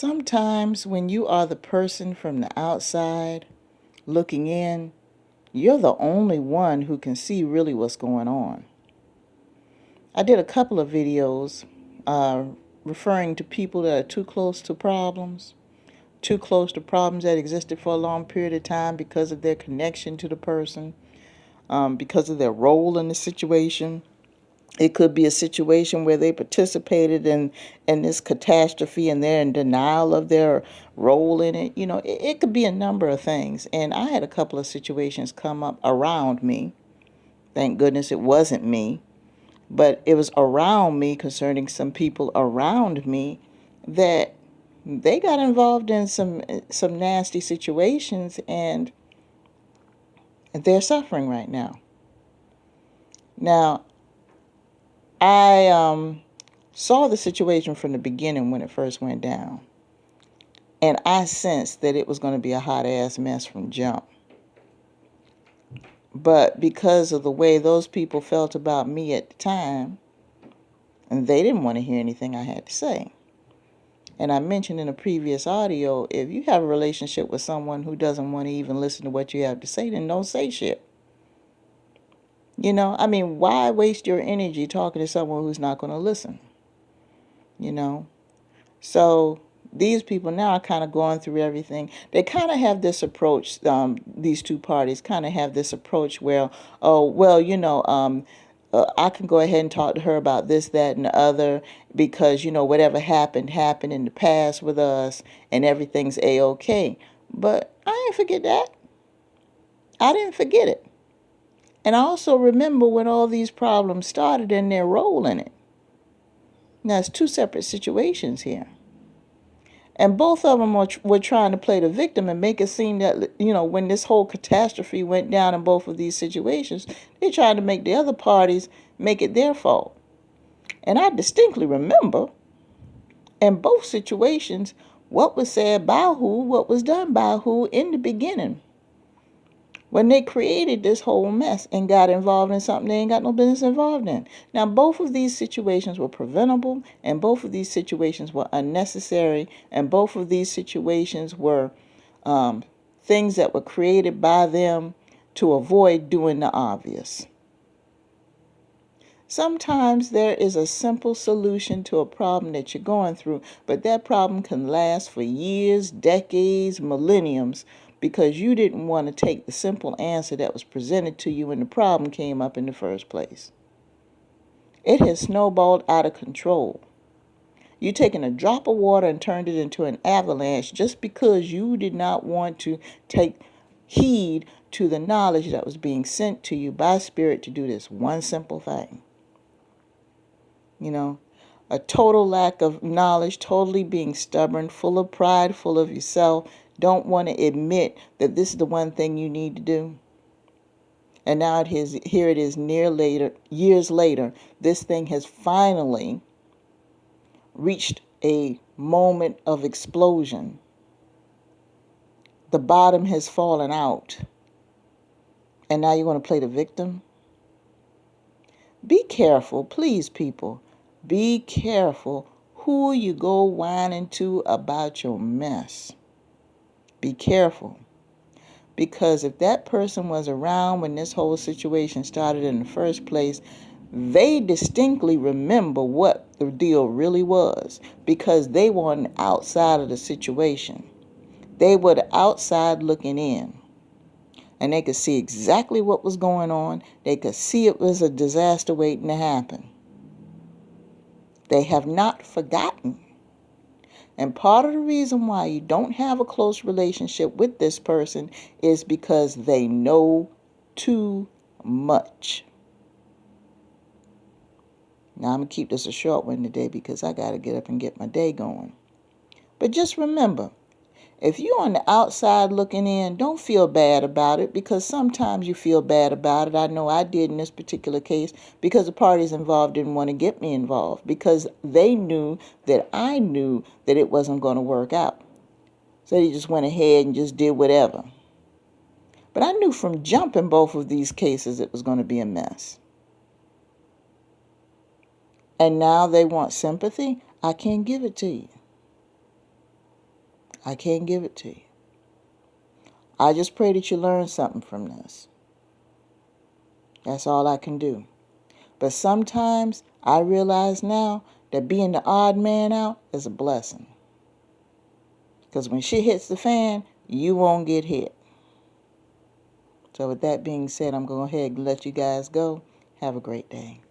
Sometimes when you are the person from the outside looking in, you're the only one who can see really what's going on. I did a couple of videos referring to people that are too close to problems that existed for a long period of time because of their connection to the person, because of their role in the situation. It could be a situation where they participated in this catastrophe and they're in denial of their role in it. It could be a number of things. And I had a couple of situations come up around me. Thank goodness it wasn't me, but it was around me concerning some people around me that they got involved in some nasty situations, and they're suffering right now. Now, I saw the situation from the beginning when it first went down, and I sensed that it was going to be a hot-ass mess from jump. But because of the way those people felt about me at the time, and they didn't want to hear anything I had to say. And I mentioned in a previous audio, if you have a relationship with someone who doesn't want to even listen to what you have to say, then don't say shit. Why waste your energy talking to someone who's not going to listen? So these people now are kind of going through everything. They kind of have this approach, these two parties kind of have this approach where, I can go ahead and talk to her about this, that, and the other because, whatever happened in the past with us and everything's A-okay. But I didn't forget that. I didn't forget it. And I also remember when all these problems started and their role in it. Now, it's two separate situations here. And both of them were trying to play the victim and make it seem that, when this whole catastrophe went down in both of these situations, they tried to make the other parties make it their fault. And I distinctly remember in both situations what was said by who, what was done by who in the beginning, when they created this whole mess and got involved in something they ain't got no business involved in. Now, both of these situations were preventable, and both of these situations were unnecessary, and both of these situations were things that were created by them to avoid doing the obvious. Sometimes there is a simple solution to a problem that you're going through, but that problem can last for years, decades, millenniums, because you didn't want to take the simple answer that was presented to you when the problem came up in the first place. It has snowballed out of control. You've taken a drop of water and turned it into an avalanche just because you did not want to take heed to the knowledge that was being sent to you by Spirit to do this one simple thing. A total lack of knowledge, totally being stubborn, full of pride, full of yourself, don't want to admit that this is the one thing you need to do. And now here it is years later, this thing has finally reached a moment of explosion. The bottom has fallen out. And now you want to play the victim? Be careful, please, people. Be careful who you go whining to about your mess. Be careful. Because if that person was around when this whole situation started in the first place, they distinctly remember what the deal really was, because they were on the outside of the situation. They were the outside looking in. And they could see exactly what was going on. They could see it was a disaster waiting to happen. They have not forgotten. And part of the reason why you don't have a close relationship with this person is because they know too much. Now, I'm going to keep this a short one today because I got to get up and get my day going. But just remember, if you're on the outside looking in, don't feel bad about it, because sometimes you feel bad about it. I know I did in this particular case, because the parties involved didn't want to get me involved, because they knew that I knew that it wasn't going to work out. So they just went ahead and just did whatever. But I knew from jump in both of these cases it was going to be a mess. And now they want sympathy. I can't give it to you. I can't give it to you. I just pray that you learn something from this. That's all I can do. But sometimes I realize now that being the odd man out is a blessing. Because when shit hits the fan, you won't get hit. So with that being said, I'm going to go ahead and let you guys go. Have a great day.